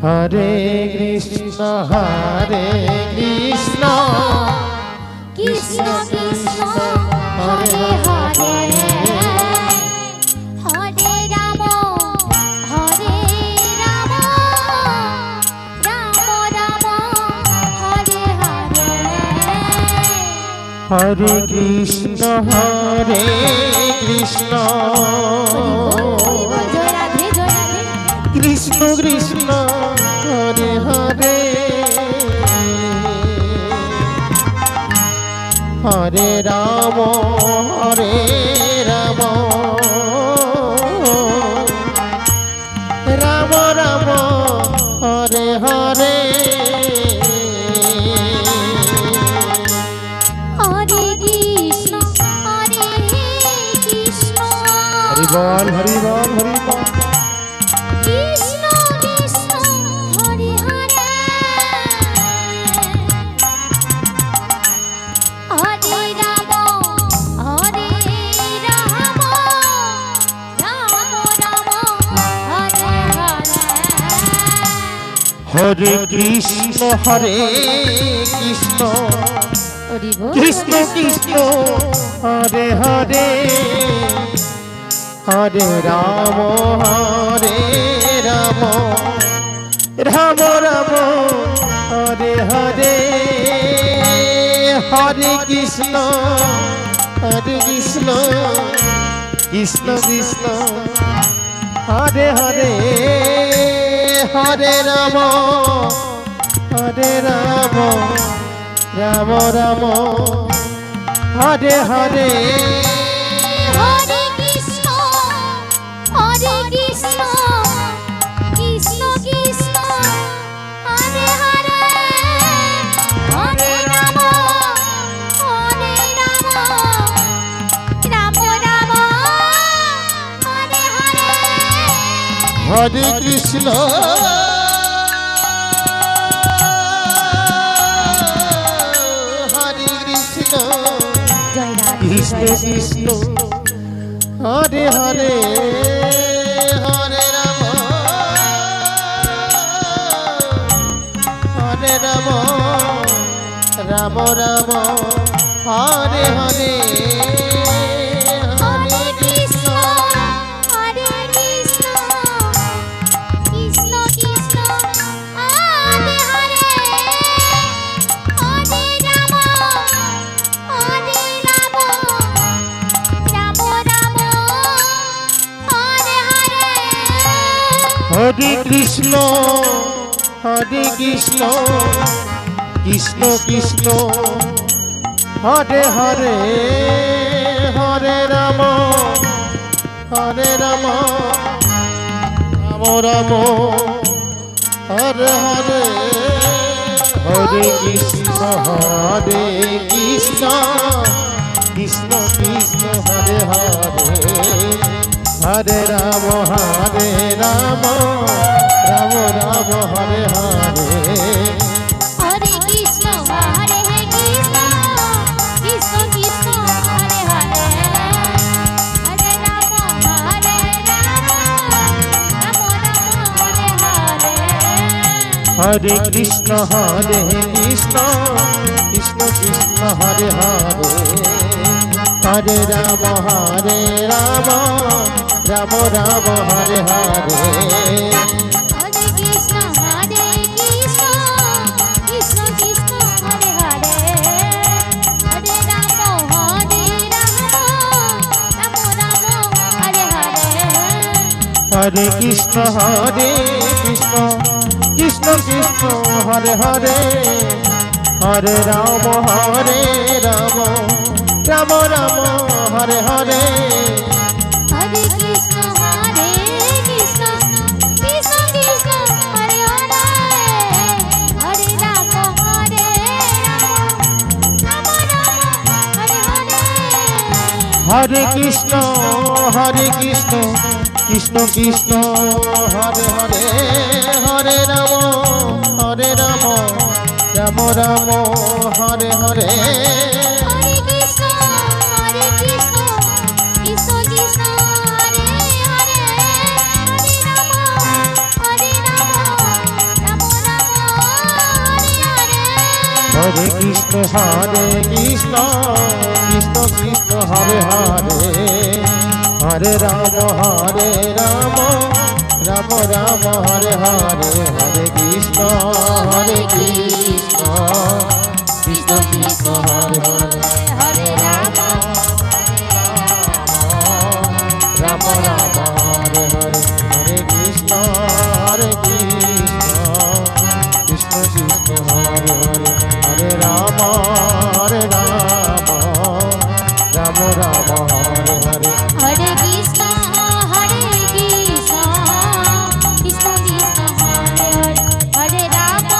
হরে Krishna Krishna Krishna Hare Hare Hare Ram হরে Ram Ram Ram Hare Hare Hare Krishna Krishna Krishna Hare Hare Hare Ram Ram Ram Hare Hare Hare Krishna Hari বল Hari বল Hari বল Krishna Krishna Hare Hare Hare Ram হরে Ram Ram Ram Hare Hare Hare Krishna Krishna Krishna Krishna Hare Hare Hare Ram Ram Ram Hare Hare Hare Krishna Krishna Krishna Hare Hare Hare Ram Ram Ram Hare Hare Hare Krishna Krishna Krishna Hare Hare Hare Ram Ram Ram Hare Hare Hare Krishna Krishna Krishna Hare Hare Hare Ram Ram Ram Hare Hare Hare Krishna Krishna Krishna Hare Hare Hare Ram Ram Ram Hare Hare Hare Krishna Krishna Krishna Hare Hare Hare Ram Ram Ram Hare Hare Hare Krishna Krishna Krishna Hare Hare Hare Ram Ram Ram Hare Hare Hare Krishna Krishna Krishna Hare Hare Hare Ram Ram Hare Hare Hare Krishna Krishna Krishna Hare Hare Hare Ram Ram Ram Hare Hare Hare Krishna Krishna Krishna Hare Hare Hare Ram Ram Hare Hare Hare Krishna Krishna Krishna Hare Hare Hare Ram Ram Ram Hare Hare Hare Krishna Krishna Krishna Hare Hare Hare Ram Ram Hare Hare Hare Krishna Krishna Krishna Hare Hare Hare Ram Ram Ram Hare Hare Hare Krishna Krishna Krishna Hare Hare Hare Ram হরে Krishna Krishna Krishna Hare Hare Hare Ram Ram Ram Hare Hare Hare Krishna Krishna Krishna Hare Hare Hare Ram Ram Ram Hare Hare Hare Krishna Krishna Krishna Hare Hare Hare Ram Ram Ram Hare Hare Hare Krishna Krishna Krishna Hare Hare Hare Ram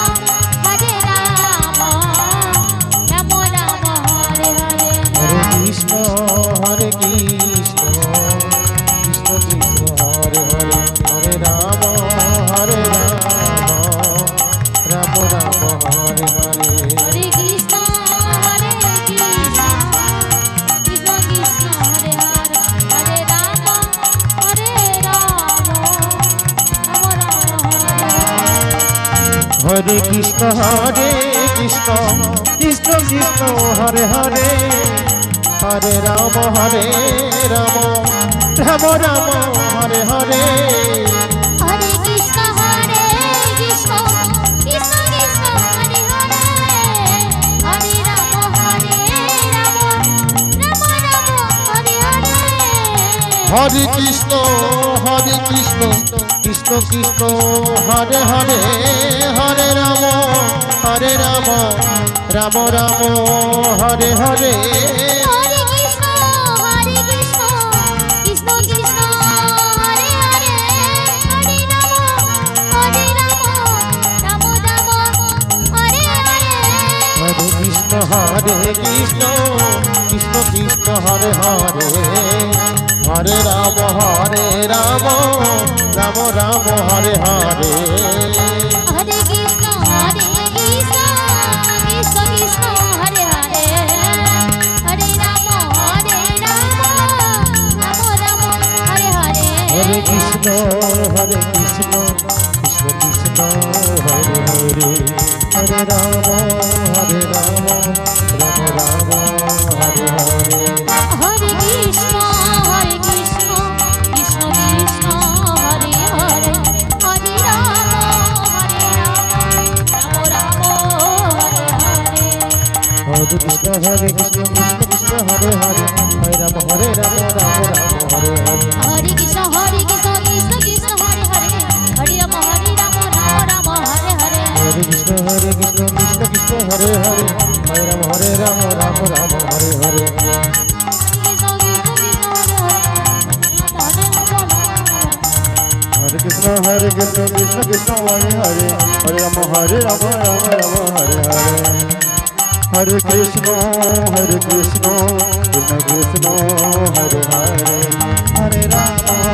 Ram Ram Hare Hare Hare Krishna Krishna Krishna Krishna Hare Hare Hare Ram Ram Ram Hare Hare Hare Krishna Krishna Krishna Krishna Hare Hare Hare Ram Ram Ram Hare Hare Krishna Krishna Krishna Krishna Hare Hare Hare Ram Ram Ram Ram Hare Hare Hare Krishna Krishna Krishna Krishna Hare Hare Hare Ram Ram Ram Ram Hare Hare Hare Krishna Krishna Krishna Krishna Hare Hare Hare Ram Ram Ram Ram Hare Hare Hare Krishna Krishna Krishna Krishna Hare Hare Hare Ram Ram Hare Hare Hare Krishna Krishna Krishna Krishna Hare Hare Hare Ram Ram Ram Hare Hare Hare Krishna Krishna Krishna Krishna Hare Hare Hare Ram Ram Ram Hare Hare Hare Krishna Krishna Krishna Krishna Hare Hare Hare Ram Ram Ram Hare Hare Hare Krishna Krishna Krishna Krishna Hare Hare Hare Ram Ram Hare Hare Hare Krishna Krishna Krishna Hare Hare Hare Ram Ram Hare Hare Hare Krishna Krishna Krishna Hare Hare Hare Ram Ram Hare Hare Hare Krishna Krishna Krishna Hare Hare Hare Ram Ram Hare Hare Hare Krishna Krishna Krishna Krishna Hare Hare Hare Ram Ram Hare Hare Hare Krishna Krishna Krishna Krishna Hare Hare Hare Ram